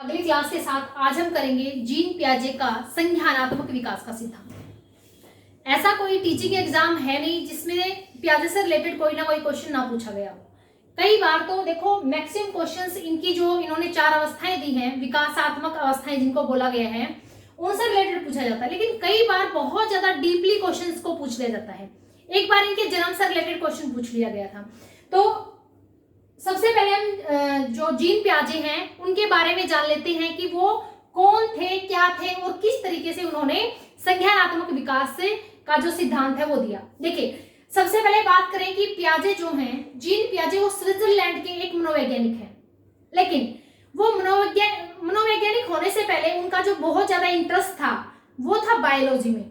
अगली क्लास के साथ आज हम करेंगे जीन पियाजे का संज्ञानात्मक विकास का सिद्धांत। ऐसा कोई टीचिंग एग्जाम है नहीं जिसमें पियाजे से रिलेटेड कोई ना कोई क्वेश्चन ना पूछा गया हो। कई बार तो देखो मैक्सिमम क्वेश्चंस इनकी जो इन्होंने 4 अवस्थाएं दी हैं, विकासात्मक अवस्थाएं जिनको बोला गया है, उनसे रिलेटेड पूछा जाता है। लेकिन कई बार बहुत ज्यादा डीपली क्वेश्चंस को पूछ लिया जाता है। एक बार इनके जन्म से रिलेटेड क्वेश्चन पूछ लिया गया था। तो सबसे पहले हम जो जीन पियाजे हैं उनके बारे में जान लेते हैं कि वो कौन थे, क्या थे और किस तरीके से उन्होंने संज्ञानात्मक विकास से का जो सिद्धांत है वो दिया। देखिए, सबसे पहले बात करें कि पियाजे जो हैं, जीन पियाजे, वो स्विट्जरलैंड के एक मनोवैज्ञानिक हैं। लेकिन वो मनोवैज्ञानिक होने से पहले उनका जो बहुत ज्यादा इंटरेस्ट था वो था बायोलॉजी में।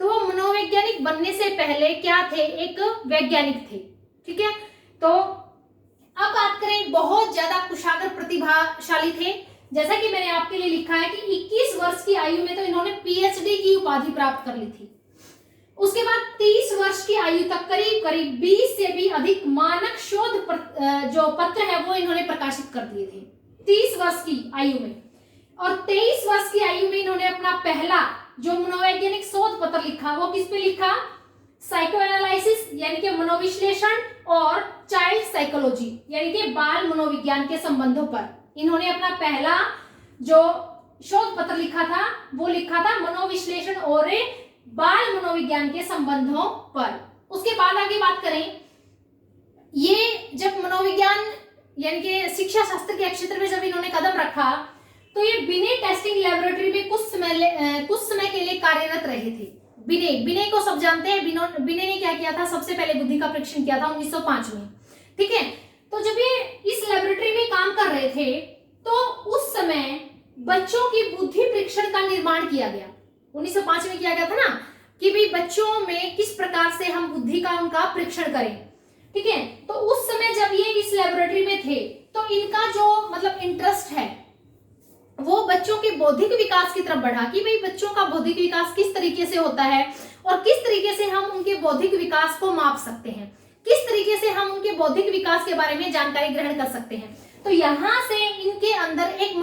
तो वो मनोवैज्ञानिक बनने से पहले क्या थे, एक वैज्ञानिक थे। ठीक है, तो अब बात करें, बहुत ज्यादा कुशाग्र प्रतिभाशाली थे। जैसा कि मैंने आपके लिए लिखा है कि 21 वर्ष की आयु में तो इन्होंने पीएचडी की उपाधि प्राप्त कर ली थी। उसके बाद 30 वर्ष की आयु तक करीब करीब 20 से भी अधिक मानक शोध जो पत्र है वो इन्होंने प्रकाशित कर दिए थे 30 वर्ष की आयु में। और 23 वर्ष की आयु में इन्होंने अपना पहला जो मनोवैज्ञानिक शोध पत्र लिखा, वो किस पे लिखा? साइको एनालिसिस यानी कि मनोविश्लेषण और चाइल्ड साइकोलॉजी यानी कि बाल मनोविज्ञान के संबंधों पर इन्होंने अपना पहला जो शोध पत्र लिखा था वो लिखा था मनोविश्लेषण और बाल मनोविज्ञान के संबंधों पर। उसके बाद आगे बात करें, ये जब मनोविज्ञान यानी कि शिक्षा शास्त्र के क्षेत्र में जब इन्होंने कदम रखा तो ये बिने टेस्टिंग लेबोरेटरी में कुछ समय के लिए कार्यरत रहे थे। बिने को सब जानते हैं। बिने ने क्या किया था? सबसे पहले बुद्धि का परीक्षण किया था 1905 में। ठीक है, तो जब ये इस लेबोरेटरी में काम कर रहे थे तो उस समय बच्चों की बुद्धि परीक्षण का निर्माण किया गया। 1905 में किया गया था ना कि भाई बच्चों में किस प्रकार से हम बुद्धि का उनका परीक्षण करें। ठीक है, तो उस समय जब ये इस लेबोरेटरी में थे तो इनका जो मतलब इंटरेस्ट है वो बच्चों के बौद्धिक विकास की तरफ बढ़ा कि भाई बच्चों का बौद्धिक विकास किस तरीके से होता है और किस तरीके से हम उनके बौद्धिक विकास को माप सकते हैं, किस तरीके से हम उनके बौद्धिक विकास के बारे में जानकारी ग्रहण कर सकते हैं। तो यहाँ से इनके अंदर एक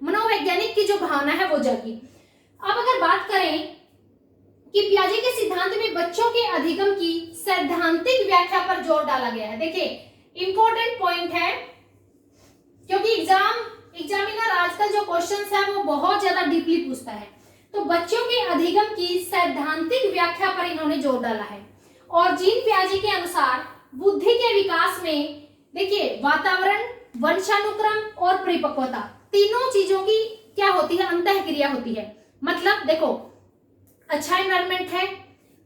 मनोवैज्ञानिक की जो भावना है वो जागी। अब अगर बात करें कि पियाजे के सिद्धांत में बच्चों के अधिगम की सैद्धांतिक व्याख्या पर जोर डाला गया है। देखिए, इंपॉर्टेंट पॉइंट है क्योंकि एग्जामिनर आजकल जो क्वेश्चंस है वो बहुत ज्यादा डीपली पूछता है। तो बच्चों के अधिगम की सैद्धांतिक व्याख्या पर इन्होंने जोर डाला है। और जीन पियाजे के अनुसार बुद्धि के विकास में देखिए वातावरण, वंशानुक्रम और परिपक्वता, तीनों चीजों की क्या होती है? अंतःक्रिया होती है। मतलब देखो, अच्छा एनवायरनमेंट है,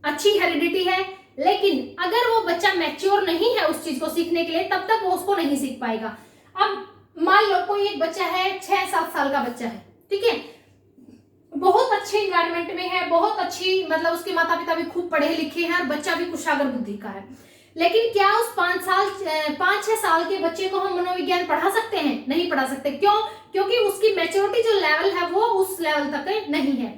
अच्छी हेरिडिटी है, लेकिन अगर वो बच्चा मैच्योर नहीं है उस चीज को सीखने के लिए तब तक वो उसको नहीं सीख पाएगा। अब मान लो कोई एक बच्चा है, 6-7 साल का बच्चा है, ठीक है, बहुत अच्छे इन्वायरमेंट में है, बहुत अच्छी मतलब उसके माता पिता भी खूब पढ़े लिखे हैं और बच्चा भी कुशाग्र बुद्धि का है, लेकिन क्या उस 5-6 साल के बच्चे को हम मनोविज्ञान पढ़ा सकते हैं? नहीं पढ़ा सकते। क्यों? क्योंकि उसकी मैच्योरिटी जो लेवल है वो उस लेवल तक नहीं है।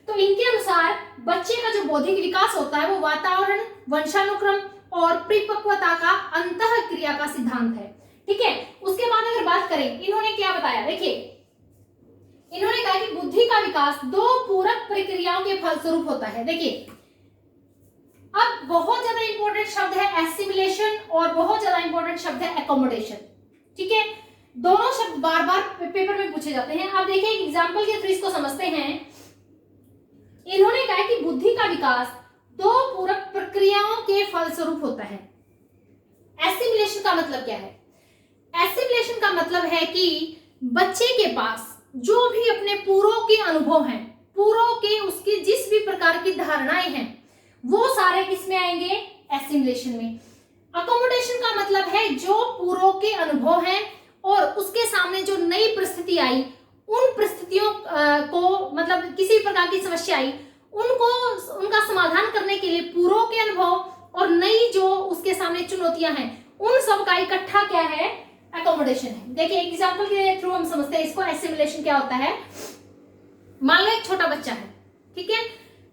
तो इनके अनुसार बच्चे का जो बौद्धिक विकास होता है वो वातावरण, वंशानुक्रम और परिपक्वता का अंतःक्रिया का सिद्धांत है। ठीक है, उसके बाद अगर बात करें, इन्होंने क्या बताया? देखिए, इन्होंने कहा कि बुद्धि का विकास 2 पूरक प्रक्रियाओं के फलस्वरूप होता है। देखिए, अब बहुत ज्यादा इंपॉर्टेंट शब्द है एसिमिलेशन और बहुत ज्यादा इंपॉर्टेंट शब्द है एकोमोडेशन। ठीक है, दोनों शब्द बार बार पेपर में पूछे जाते हैं। अब देखिए, एग्जाम्पल के थ्रू इसको समझते हैं। इन्होंने कहा कि बुद्धि का विकास 2 पूरक प्रक्रियाओं के फलस्वरूप होता है। एसिमिलेशन का मतलब क्या है? एसिमिलेशन का मतलब है कि बच्चे के पास जो भी अपने पूर्वों के अनुभव हैं, पूर्वों के उसकी जिस भी प्रकार की धारणाएं हैं वो सारे किसमें आएंगे? एसिमिलेशन में। अकोमोडेशन का मतलब है जो पूर्वों के अनुभव हैं और उसके सामने जो नई परिस्थिति आई, उन परिस्थितियों को मतलब किसी प्रकार की समस्या आई उनका समाधान करने के लिए पूर्वों के अनुभव और नई जो उसके सामने चुनौतियां हैं उन सब का इकट्ठा क्या है? एकोमोडेशन है। देखिए, एग्जांपल के थ्रू हम समझते हैं इसको। एसिमिलेशन क्या होता है? मान लो एक छोटा बच्चा है, ठीक है,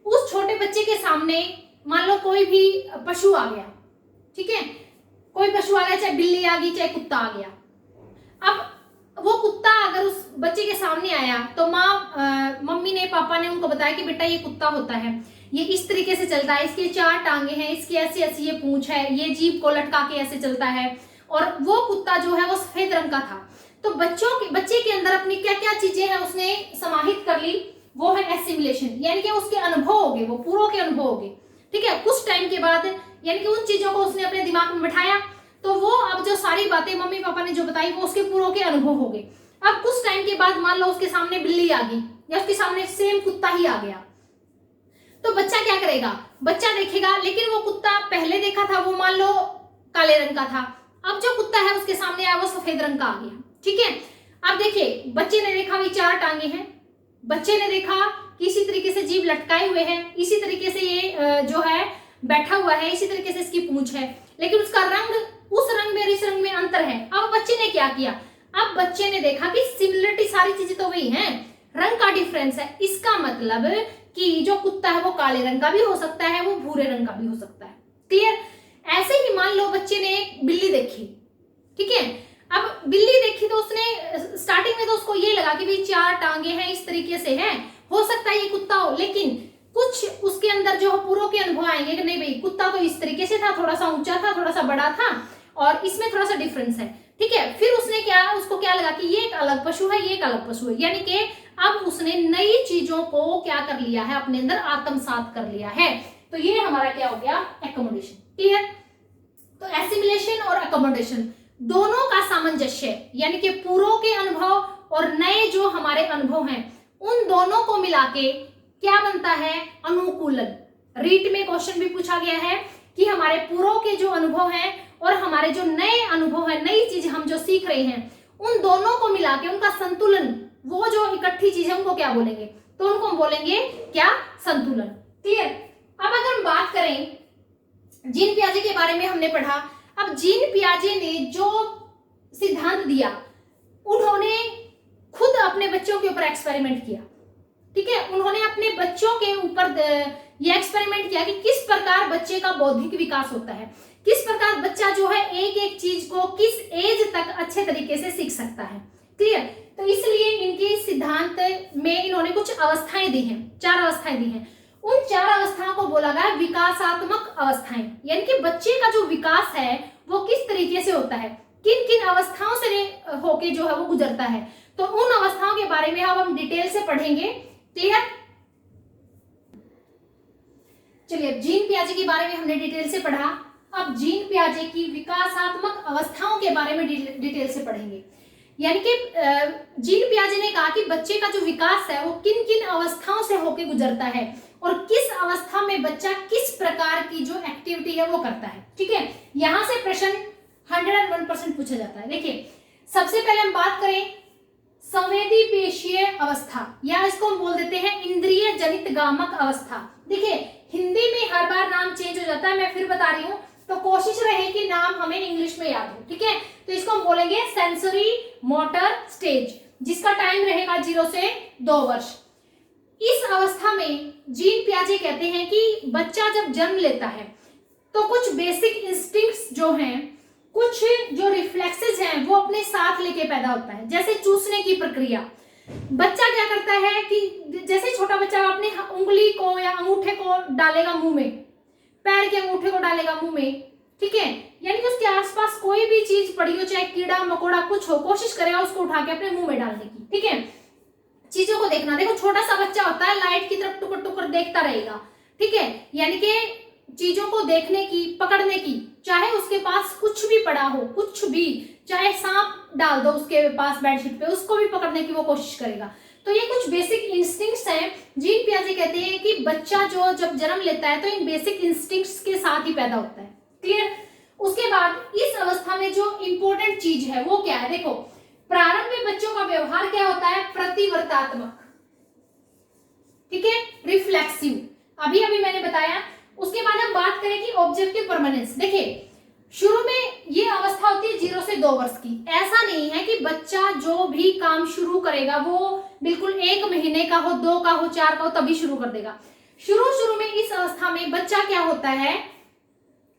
उस छोटे बच्चे के सामने मान लो कोई भी पशु आ गया, ठीक है, कोई पशु आ गया, चाहे बिल्ली आ गई चाहे कुत्ता आ गया। अब वो कुत्ता अगर उस बच्चे के सामने आया तो मम्मी ने पापा ने उनको बताया कि बेटा ये कुत्ता होता है, ये इस तरीके से चलता है, इसके 4 टांगे हैं, इसकी ऐसी ऐसी ये पूंछ है, ये जीभ को लटका के ऐसे चलता है, और वो कुत्ता जो है वो सफेद रंग का था। तो बच्चे के अंदर अपनी क्या क्या चीजें हैं उसने समाहित कर ली, वो है एसिमिलेशन, यानी कि उसके अनुभव हो गए, वो पूर्व के अनुभव हो गए। ठीक है, कुछ टाइम के बाद यानी कि उन चीजों को उसने अपने दिमाग में बैठाया, तो वो अब जो सारी बातें मम्मी पापा ने जो बताई वो उसके पूर्व के अनुभव हो गए। अब कुछ टाइम के बाद मान लो उसके सामने बिल्ली आ गई या उसके सामने सेम कुत्ता ही आ गया, तो बच्चा क्या करेगा, बच्चा देखेगा, लेकिन वो कुत्ता पहले देखा था वो मान लो काले रंग का था, अब जो कुत्ता है उसके सामने आया वो सफेद रंग का आ गया। ठीक है, अब देखिए बच्चे ने देखा भी 4 टांगे हैं, बच्चे ने देखा कि इसी तरीके से जीभ लटकाए हुए हैं, इसी तरीके से ये जो है बैठा हुआ है, इसी तरीके से इसकी पूंछ है, लेकिन उसका रंग उस रंग में और इस रंग में अंतर है। अब बच्चे ने क्या किया, अब बच्चे ने देखा कि सिमिलरिटी सारी चीजें तो वही हैं, रंग का डिफरेंस है, इसका मतलब कि जो कुत्ता है वो काले रंग का भी हो सकता है, वो भूरे रंग का भी हो सकता है। क्लियर। ऐसे ही मान लो बच्चे ने एक बिल्ली देखी, ठीक है, अब बिल्ली देखी तो उसने स्टार्टिंग में तो उसको ये लगा कि भाई 4 टांगे हैं, इस तरीके से है, हो सकता है ये कुत्ता हो, लेकिन कुछ उसके अंदर जो पूर्व के अनुभव आएंगे कि नहीं भाई कुत्ता तो इस तरीके से था, थोड़ा सा ऊंचा था, थोड़ा सा बड़ा था, और इसमें थोड़ा सा डिफरेंस है। ठीक है, फिर उसने उसको क्या लगा कि ये एक अलग पशु है, ये एक अलग पशु है, यानी कि अब उसने नई चीजों को क्या कर लिया है, अपने अंदर आत्मसात कर लिया है। तो ये हमारा क्या हो गया, एकोमोडेशन। क्लियर। तो एसिमिलेशन और एकोमोडेशन दोनों का सामंजस्य, यानी कि पूर्व के अनुभव और नए जो हमारे अनुभव हैं, उन दोनों को मिला के क्या बनता है, अनुकूलन। रीट में क्वेश्चन भी पूछा गया है कि हमारे पूर्व के जो अनुभव हैं और हमारे जो नए अनुभव है, नई चीज हम जो सीख रहे हैं, उन दोनों को मिला के उनका संतुलन, वो जो इकट्ठी चीज है उनको क्या बोलेंगे, तो उनको हम बोलेंगे क्या, संतुलन। क्लियर। अब अगर हम बात करें जीन पियाजे के बारे में हमने पढ़ा, अब जीन पियाजे ने जो सिद्धांत दिया, उन्होंने खुद अपने बच्चों के ऊपर एक्सपेरिमेंट किया। ठीक है, उन्होंने अपने बच्चों के ऊपर ये एक्सपेरिमेंट किया कि किस प्रकार बच्चे का बौद्धिक विकास होता है, किस प्रकार बच्चा जो है एक एक चीज को किस एज तक अच्छे तरीके से सीख सकता है। क्लियर। तो इसलिए इनके सिद्धांत में इन्होंने कुछ अवस्थाएं दी हैं, 4 अवस्थाएं दी हैं। उन 4 अवस्थाओं को बोला गया विकासात्मक अवस्थाएं, यानी कि बच्चे का जो विकास है वो किस तरीके से होता है, किन किन अवस्थाओं से होके जो है वो गुजरता है। तो उन अवस्थाओं के बारे में अब हम डिटेल से पढ़ेंगे। क्लियर। चलिए, जीन पियाजे के बारे में हमने डिटेल से पढ़ा, अब जीन पियाजे की विकासात्मक अवस्थाओं के बारे में डिटेल से पढ़ेंगे। यानी कि जीन पियाजे ने कहा कि बच्चे का जो विकास है वो किन किन अवस्थाओं से होकर गुजरता है और किस अवस्था में बच्चा किस प्रकार की जो एक्टिविटी है वो करता है। ठीक है, यहां से प्रश्न 101% पूछा जाता है। देखिए, सबसे पहले हम बात करें संवेदी पेशीय अवस्था, या इसको हम बोल देते हैं इंद्रिय जनित गामक अवस्था। देखिए, हिंदी में हर बार नाम चेंज हो जाता है, मैं फिर बता रही हूँ, तो कोशिश रहे कि नाम हमें इंग्लिश में याद हो। ठीक है, तो इसको हम बोलेंगे सेंसरी मोटर स्टेज, जिसका टाइम रहेगा 0 से 2 वर्ष। इस अवस्था में जीन पियाजे कहते हैं कि बच्चा जब जन्म लेता है तो कुछ बेसिक इंस्टिंक्ट्स जो हैं, कुछ जो रिफ्लेक्सेस हैं वो अपने साथ लेके पैदा होता है। जैसे चूसने की प्रक्रिया, बच्चा क्या करता है कि जैसे छोटा बच्चा अपनी उंगली को या अंगूठे को डालेगा मुंह में, पैर के अंगूठे को डालेगा मुंह में, ठीक है, यानी कि उसके आसपास कोई भी चीज पड़ी हो, चाहे कीड़ा मकोड़ा कुछ हो, कोशिश करेगा उसको उठा के अपने मुंह में डालने की। ठीक है, चीजों को देखना। देखो, छोटा सा बच्चा होता है, लाइट की तरफ टुकर टुकर देखता रहेगा। ठीक है, यानी कि चीजों को देखने की, पकड़ने की, चाहे उसके पास कुछ भी पड़ा हो, कुछ भी, चाहे सांप डाल दो उसके पास बेडशीट पे, उसको भी पकड़ने की वो कोशिश करेगा। तो ये कुछ बेसिक इंस्टिंक्ट्स हैं। जीन पियाजे कहते हैं कि बच्चा जो जब जन्म लेता है तो इन बेसिक इंस्टिंक्ट्स के साथ ही पैदा होता है। क्लियर। उसके बाद इस अवस्था में जो इंपॉर्टेंट चीज है वो क्या है, देखो, प्रारंभ में बच्चों का व्यवहार क्या होता है, प्रतिवर्तात्मक, ठीक है, रिफ्लेक्सिव, अभी अभी मैंने बताया। उसके बाद हम बात करें कि ऑब्जेक्टिव परमानेंस। देखिए, शुरू में ये अवस्था होती है 0 से 2 वर्ष की। ऐसा नहीं है कि बच्चा जो भी काम शुरू करेगा वो बिल्कुल 1 महीने का हो, 2 का हो, 4 का हो तभी शुरू कर देगा। शुरू में इस अवस्था में बच्चा क्या होता है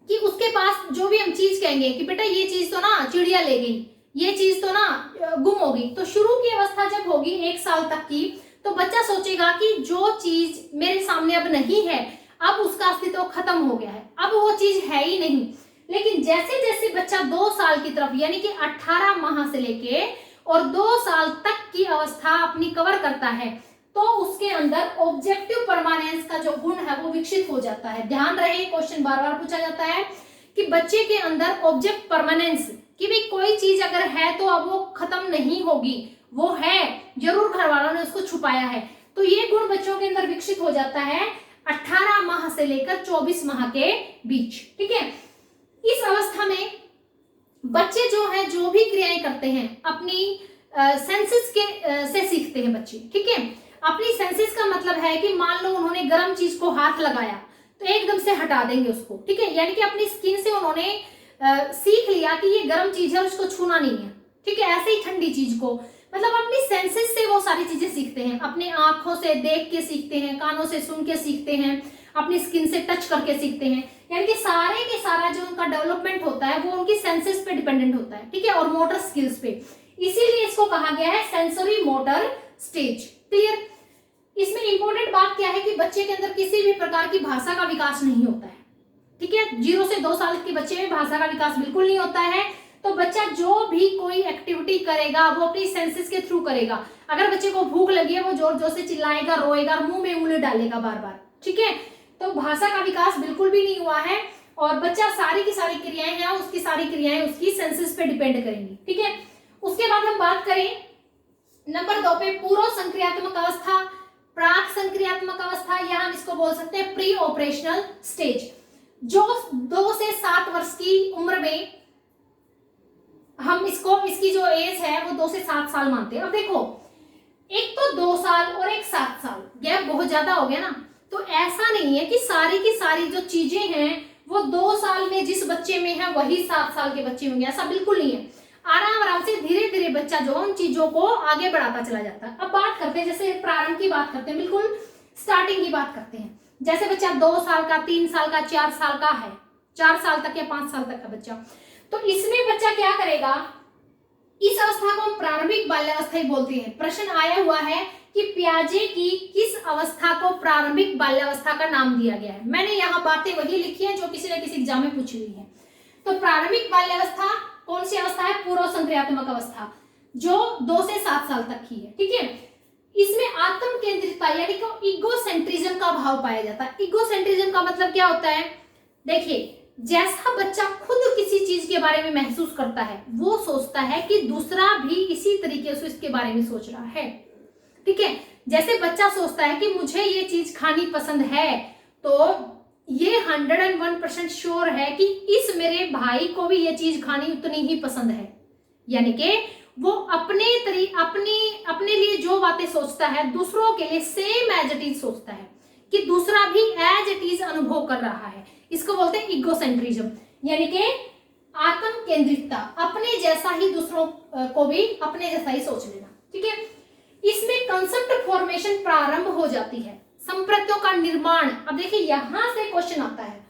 कि उसके पास जो भी हम चीज कहेंगे कि बेटा ये चीज तो ना चिड़िया ले गई, ये चीज तो ना गुम होगी। तो शुरू की अवस्था जब होगी 1 साल तक की, तो बच्चा सोचेगा कि जो चीज मेरे सामने अब नहीं है, अब उसका अस्तित्व खत्म हो गया है, अब वो चीज है ही नहीं। लेकिन जैसे जैसे बच्चा 2 साल की तरफ यानी कि 18 माह से लेके और 2 साल तक की अवस्था अपनी कवर करता है, तो उसके अंदर ऑब्जेक्टिव परमानेंस का जो गुण है वो विकसित हो जाता है। ध्यान रहे, क्वेश्चन बार बार पूछा जाता है कि बच्चे के अंदर ऑब्जेक्ट परमानेंस, कि भाई कोई चीज अगर है तो अब वो खत्म नहीं होगी, वो है, जरूर घर वालों ने उसको छुपाया है। तो ये गुण बच्चों के अंदर विकसित हो जाता है 18 माह से लेकर 24 माह के बीच। ठीक है, इस अवस्था में बच्चे जो है जो भी क्रियाएं करते हैं अपनी सेंसेस के से सीखते हैं बच्चे। ठीक है, अपनी सेंसेस का मतलब है कि मान लो उन्होंने गर्म चीज को हाथ लगाया तो एकदम से हटा देंगे उसको। ठीक है, यानी कि अपनी स्किन से उन्होंने सीख लिया कि ये गर्म चीज है, उसको छूना नहीं है। ठीक है, ऐसे ही ठंडी चीज को, मतलब अपनी सेंसेस से वो सारी चीजें सीखते हैं। अपने आंखों से देख के सीखते हैं, कानों से सुन के सीखते हैं, अपनी स्किन से टच करके सीखते हैं। यानी कि सारे के सारा जो उनका डेवलपमेंट होता है वो उनकी सेंसेस पे डिपेंडेंट होता है। ठीक है, और मोटर स्किल्स पे, इसीलिए इसको कहा गया है सेंसरी मोटर स्टेज। क्लियर? इसमें इंपॉर्टेंट बात क्या है कि बच्चे के अंदर किसी भी प्रकार की भाषा का विकास नहीं होता है। ठीक है, 0 से 2 साल के बच्चे में भाषा का विकास बिल्कुल नहीं होता है। तो बच्चा जो भी कोई एक्टिविटी करेगा वो अपनी सेंसेस के थ्रू करेगा। अगर बच्चे को भूख लगी है वो जोर जोर से चिल्लाएगा, रोएगा, मुंह में उंगली डालेगा बार बार। ठीक है, तो भाषा का विकास बिल्कुल भी नहीं हुआ है, और बच्चा सारी की सारी क्रियाएं हैं उसकी सारी क्रियाएं उसकी सेंसेस पे डिपेंड करेंगी। ठीक है, उसके बाद हम बात करें नंबर 2 पे, पूर्व संक्रियात्मक अवस्था, प्राक संक्रियात्मक अवस्था, या हम इसको बोल सकते हैं प्री ऑपरेशनल स्टेज। जो 2 से 7 वर्ष की उम्र में हम इसकी जो एज है वो 2 से 7 साल मानते हैं। अब देखो, एक तो 2 साल और एक 7 साल, गैप बहुत ज्यादा हो गया ना। तो ऐसा नहीं है कि सारी की सारी जो चीजें हैं वो 2 साल में जिस बच्चे में है वही 7 साल के बच्चे में होंगे, ऐसा बिल्कुल नहीं है। आराम आराम से धीरे धीरे बच्चा जो उन चीजों को आगे बढ़ाता चला जाता है। अब बात करते हैं, जैसे प्रारंभ की बात करते हैं, बिल्कुल स्टार्टिंग की बात करते हैं। जैसे बच्चा 2 साल का, 3 साल का, 4 साल का है, 4 साल तक या 5 साल तक का बच्चा, तो इसमें बच्चा क्या करेगा, इस अवस्था को हम प्रारंभिक बाल्यावस्था ही बोलते हैं। प्रश्न आया हुआ है कि पियाजे की किस अवस्था को प्रारंभिक बाल्यावस्था का नाम दिया गया है। मैंने यहाँ बातें वही लिखी हैं जो किसी न किसी एग्जाम में पूछी हुई है। तो प्रारंभिक बाल्यावस्था कौन सी अवस्था है? पूर्व संक्रियात्मक अवस्था, जो 2 से 7 साल तक की है। ठीक है, इसमें आत्म केंद्रितता यानी कि इगोसेंट्रिज्म का भाव पाया जाता है। इगोसेंट्रिज्म का मतलब क्या होता है? देखिए, जैसा बच्चा खुद किसी चीज के बारे में महसूस करता है वो सोचता है कि दूसरा भी इसी तरीके से इसके बारे में सोच रहा है। ठीक है, जैसे बच्चा सोचता है कि मुझे ये चीज खानी पसंद है, तो ये 101% श्योर है कि इस मेरे भाई को भी ये चीज खानी उतनी ही पसंद है। यानी कि वो अपने लिए जो बातें सोचता है दूसरों के लिए सेम एज इट इज सोचता है, कि दूसरा भी एज इट इज अनुभव कर रहा है। इसको बोलते हैं इगोसेंट्रिज्म, यानी कि आत्म केंद्रितता, अपने जैसा ही दूसरों को भी अपने जैसा ही सोच लेना। ठीक है, इसमें कंसेप्ट फॉर्मेशन प्रारंभ हो जाती है, संप्रत्यों का निर्माण। अब देखिए यहां से क्वेश्चन आता है,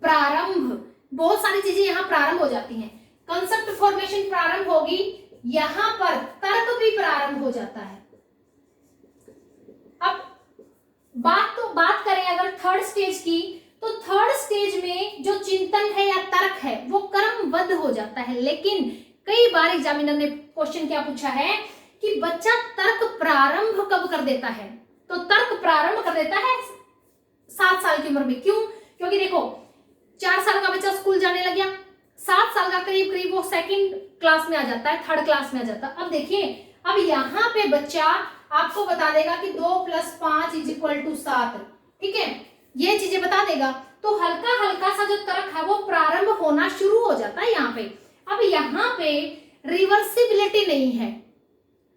प्रारंभ, बहुत सारी चीजें यहां प्रारंभ हो जाती हैं। कंसेप्ट फॉर्मेशन प्रारंभ होगी, यहां पर तर्क भी प्रारंभ हो जाता है। अब बात करें अगर थर्ड स्टेज की, तो थर्ड स्टेज में जो चिंतन है या तर्क है वो क्रमबद्ध हो जाता है। लेकिन कई बार एग्जामिनर ने क्वेश्चन क्या पूछा है कि बच्चा तर्क प्रारंभ कब कर देता है? तो तर्क प्रारंभ कर देता है 7 साल की उम्र में। क्यों? क्योंकि देखो, 4 साल का बच्चा स्कूल जाने लग गया, 7 साल का करीब वो 2nd क्लास में आ जाता है, 3rd क्लास में आ जाता है। अब देखिए, अब यहाँ पे बच्चा आपको बता देगा कि 2 + 5 = 7। ठीक है, ये चीजें बता देगा। तो हल्का हल्का सा जो तर्क है वो प्रारंभ होना शुरू हो जाता है यहाँ पे। अब यहाँ पे रिवर्सिबिलिटी नहीं है,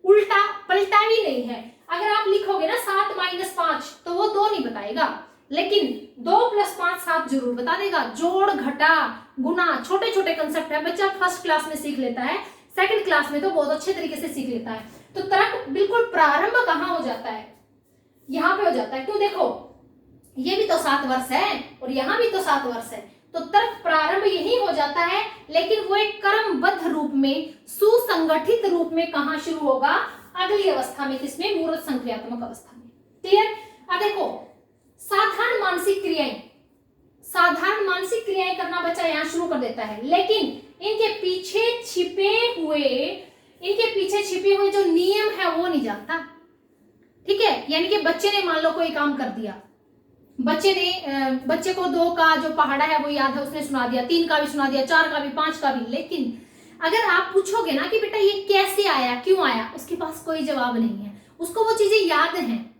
उल्टा पलटा भी नहीं है। अगर आप लिखोगे ना 7 - 5 तो वो 2 नहीं बताएगा, लेकिन 2 + 5 7 जरूर बता देगा। जोड़, घटा, गुना, छोटे छोटे कंसेप्ट है, बच्चा 1st क्लास में सीख लेता है, 2nd क्लास में तो बहुत अच्छे तरीके से सीख लेता है। तो तर्क बिल्कुल प्रारंभ कहाँ हो जाता है? यहाँ पे हो जाता है। क्यों? देखो, ये भी तो 7 वर्ष है और यहाँ भी तो 7 वर्ष है, तो तर्क प्रारंभ यही हो जाता है, लेकिन वो एक क्रमबद्ध रूप में, सुसंगठित रूप में कहां शुरू होगा? अगली अवस्था में, किसमें? मूर्त संक्रियात्मक अवस्था में। क्लियर? अब देखो, साधारण मानसिक क्रियाएं करना बच्चा यहां शुरू कर देता है, लेकिन इनके पीछे छिपे हुए जो नियम है वो नहीं जानता। ठीक है, यानी कि बच्चे ने मान लो कोई काम कर दिया, बच्चे को 2 का जो पहाड़ा है वो याद है, उसने सुना दिया, 3 का भी सुना दिया, 4 का भी, 5 का भी, लेकिन अगर आप पूछोगे ना कि बेटा ये कैसे आया, क्यों आया, उसके पास कोई जवाब नहीं है, उसको वो चीजें याद हैं।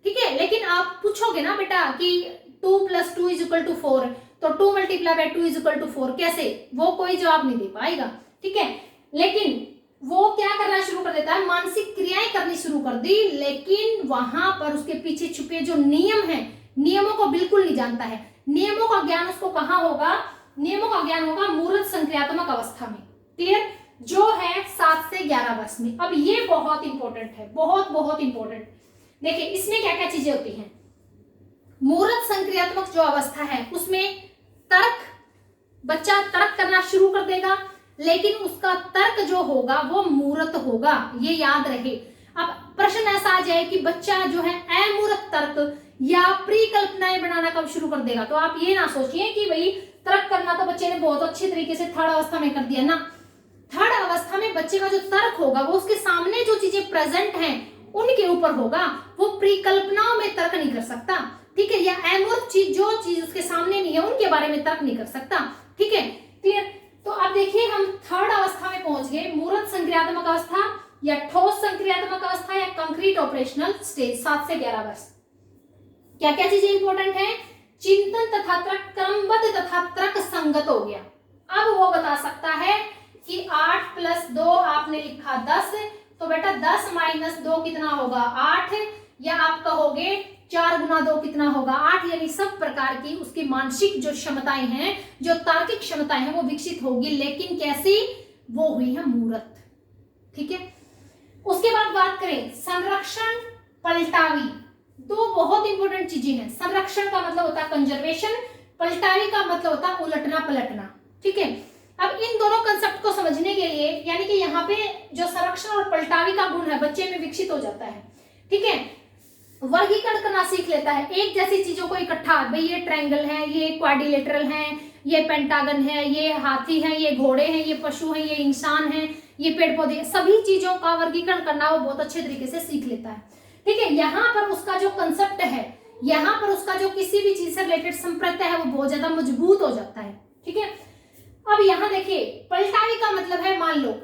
ठीक है, लेकिन आप पूछोगे ना बेटा कि 2 + 2 = 4, तो 2 × 2 = 4, कैसे? वो कोई जवाब नहीं दे पाएगा। ठीक है, लेकिन वो क्या करना शुरू कर देता है? मानसिक क्रियाएं करनी शुरू कर दी, लेकिन वहां पर उसके पीछे छुपे जो नियम है, नियमों को बिल्कुल नहीं जानता है। नियमों का ज्ञान उसको कहां होगा? नियमों का ज्ञान होगा मूर्त संक्रियात्मक अवस्था में। क्लियर? जो है 7 से 11 वर्ष में। अब ये बहुत इंपॉर्टेंट है, बहुत इंपॉर्टेंट। देखिए इसमें क्या क्या चीजें होती हैं। मूर्त संक्रियात्मक जो अवस्था है उसमें बच्चा तर्क करना शुरू कर देगा, लेकिन उसका तर्क जो होगा वो मूर्त होगा, ये याद रहे। अब प्रश्न ऐसा आ जाए कि बच्चा जो है अमूर्त तर्क या परिकल्पनाएं बनाना कब शुरू कर देगा, तो आप ये ना सोचिए कि भाई तर्क करना तो बच्चे ने बहुत अच्छे तरीके से 3rd अवस्था में कर दिया ना। 3rd अवस्था में बच्चे का जो तर्क होगा वो उसके सामने जो चीजें प्रेजेंट हैं उनके ऊपर होगा, वो परिकल्पनाओं में तर्क नहीं कर सकता। ठीक है, या अमूर्त चीज, जो चीज उसके सामने नहीं है उनके बारे में तर्क नहीं कर सकता। ठीक है, क्लियर? तो अब देखिए हम 3rd अवस्था में पहुंच गए, मूर्त संक्रियात्मक अवस्था या ठोस संक्रियात्मक अवस्था या कंक्रीट ऑपरेशनल स्टेज, 7 से 11 वर्ष। क्या क्या चीजें इंपॉर्टेंट है? चिंतन तथा तर्क क्रमबद्ध तथा तर्क संगत हो गया। अब वो बता सकता है कि 8 + 2 आपने लिखा 10, तो बेटा 10 - 2 कितना होगा? 8, या आप कहोगे 4 × 2 कितना होगा? 8। यानी सब प्रकार की उसकी मानसिक जो क्षमताएं हैं, जो तार्किक क्षमताएं हैं वो विकसित होगी, लेकिन कैसी? वो हुई है मूर्त। ठीक है, उसके बाद बात करें संरक्षण, पलटावी। 2 बहुत इंपॉर्टेंट चीजें हैं। संरक्षण का मतलब होता है कंजर्वेशन, पलटावी का मतलब होता है उलटना पलटना। ठीक है, अब इन दोनों कंसेप्ट को समझने के लिए, यानी कि यहाँ पे जो संरक्षण और पलटावी का गुण है बच्चे में विकसित हो जाता है। ठीक है, वर्गीकरण करना सीख लेता है, एक जैसी चीजों को इकट्ठा, भाई ये ट्रायंगल है, ये क्वाड्रिलेटरल है, ये पेंटागन है, ये हाथी है, ये घोड़े हैं, ये पशु है, ये इंसान है, ये पेड़ पौधे, सभी चीजों का वर्गीकरण करना वो बहुत अच्छे तरीके से सीख लेता है। ठीक है, यहाँ पर उसका जो कंसेप्ट है, यहाँ पर उसका जो किसी भी चीज से रिलेटेड संप्रत्य है वो बहुत ज्यादा मजबूत हो जाता है। ठीक है, अब यहाँ देखिए पलटावी का मतलब है, मान लो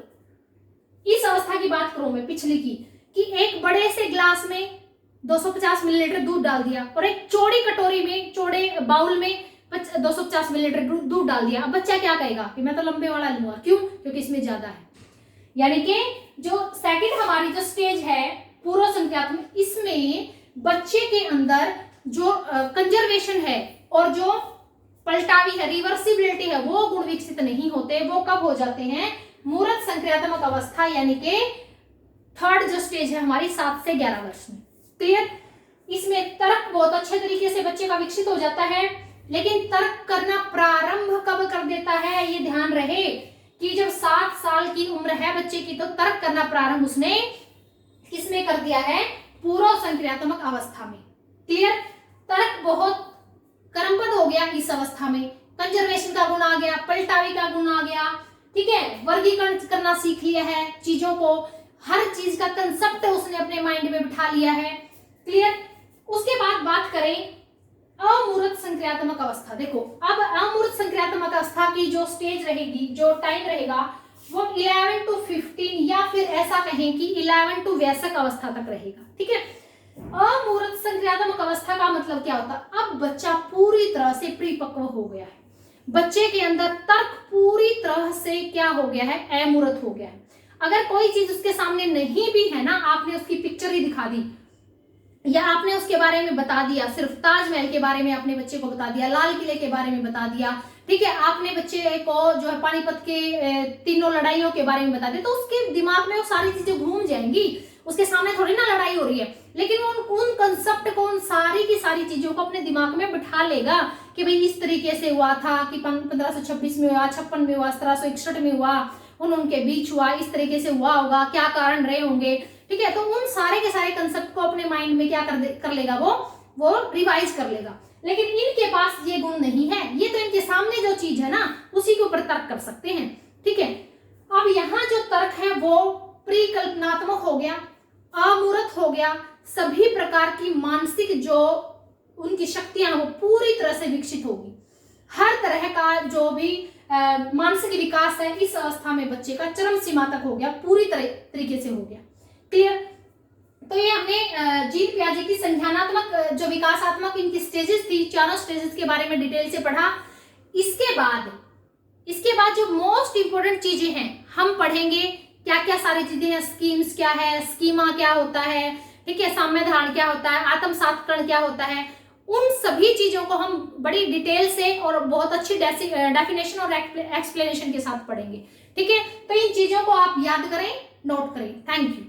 इस अवस्था की बात करूं मैं पिछली की, कि एक बड़े से ग्लास में 250 मिलीलीटर दूध डाल दिया और एक चौड़ी कटोरी में, चौड़े बाउल में 250 मिलीलीटर दूध डाल दिया। अब बच्चा क्या कहेगा कि मैं तो लंबे वाला लूंगा, क्यों? क्योंकि इसमें ज्यादा है। यानी कि जो सेकंड हमारी जो स्टेज है पूर्व संक्रियात्मक, इसमें बच्चे के अंदर जो कंजर्वेशन है और जो पलटावी है, रिवर्सिबिलिटी है, वो गुण विकसित नहीं होते। वो कब हो जाते हैं? मूर्त संक्रियात्मक अवस्था, यानी कि 3rd जो स्टेज है हमारी 7 से 11 वर्ष में। क्लियर? इसमें तर्क बहुत अच्छे तरीके से बच्चे का विकसित हो जाता है, लेकिन तर्क करना प्रारंभ कब कर देता है ये ध्यान रहे कि जब 7 साल की उम्र है बच्चे की, तो तर्क करना प्रारंभ उसने किसमें कर दिया है? पूर्व संक्रियात्मक अवस्था में। क्लियर? तर्क बहुत क्रमबद्ध हो गया इस अवस्था में, कंजर्वेशन का गुण आ गया, पलटावी का गुण आ गया। ठीक है, वर्गीकरण करना सीख लिया है चीजों को, हर चीज का कंसेप्ट उसने अपने माइंड में बिठा लिया है। क्लियर? उसके बाद बात करें अमूर्त संक्रियात्मक अवस्था। देखो अब अमूर्त संक्रियात्मक अवस्था की जो स्टेज रहेगी, जो टाइम रहेगा, वो 11 to 15 या फिर ऐसा कहें कि 11 to वयस्क अवस्था तक रहेगा। ठीक है, अमूर्त संक्रियात्मक अवस्था का मतलब क्या होता है? अब बच्चा पूरी तरह से परिपक्व हो गया है, बच्चे के अंदर तर्क पूरी तरह से क्या हो गया है? अमूर्त हो गया है। अगर कोई चीज उसके सामने नहीं भी है ना, आपने उसकी पिक्चर ही दिखा दी या आपने उसके बारे में बता दिया, सिर्फ ताजमहल के बारे में अपने बच्चे को बता दिया, लाल किले के बारे में बता दिया, ठीक है, आपने बच्चे को जो है पानीपत के 3 लड़ाइयों के बारे में बता दिया, तो उसके दिमाग में वो सारी चीजें घूम जाएंगी, उसके सामने थोड़ी ना लड़ाई हो रही है, लेकिन वो उन कंसेप्ट को, उन सारी की सारी चीजों को अपने दिमाग में बिठा लेगा कि भाई इस तरीके से हुआ था कि 1526 में हुआ, 56 में हुआ, 1761 में हुआ, उनके बीच हुआ, इस तरीके से हुआ होगा, क्या कारण रहे होंगे, ठीक है। तो उन सारे के सारे कंसेप्ट को अपने माइंड में क्या कर लेगा, वो रिवाइज कर लेगा। लेकिन इनके पास ये गुण नहीं है, ये तो इनके सामने जो चीज है ना उसी के ऊपर तर्क कर सकते हैं, ठीक है। अब यहाँ जो तर्क है वो परिकल्पनात्मक हो गया, अमूर्त हो गया, सभी प्रकार की मानसिक जो उनकी शक्तियां वो पूरी तरह से विकसित होगी। हर तरह का जो भी मानसिक विकास है इस अवस्था में बच्चे का चरम सीमा तक हो गया, पूरी तरीके से हो गया। क्लियर? तो ये हमने जीन पियाजे की संज्ञानात्मक जो विकासात्मक इनकी स्टेजेस थी, चारों स्टेजेस के बारे में डिटेल से पढ़ा। इसके बाद जो मोस्ट इंपोर्टेंट चीजें हैं हम पढ़ेंगे, क्या क्या सारी चीजें हैं, स्कीम्स क्या है, स्कीमा क्या होता है, ठीक है, साम्य धारण क्या होता है, आत्मसात्करण क्या होता है, उन सभी चीजों को हम बड़ी डिटेल से और बहुत अच्छी डेफिनेशन और एक्सप्लेनेशन के साथ पढ़ेंगे, ठीक है। तो इन चीजों को आप याद करें, नोट करें। Thank you.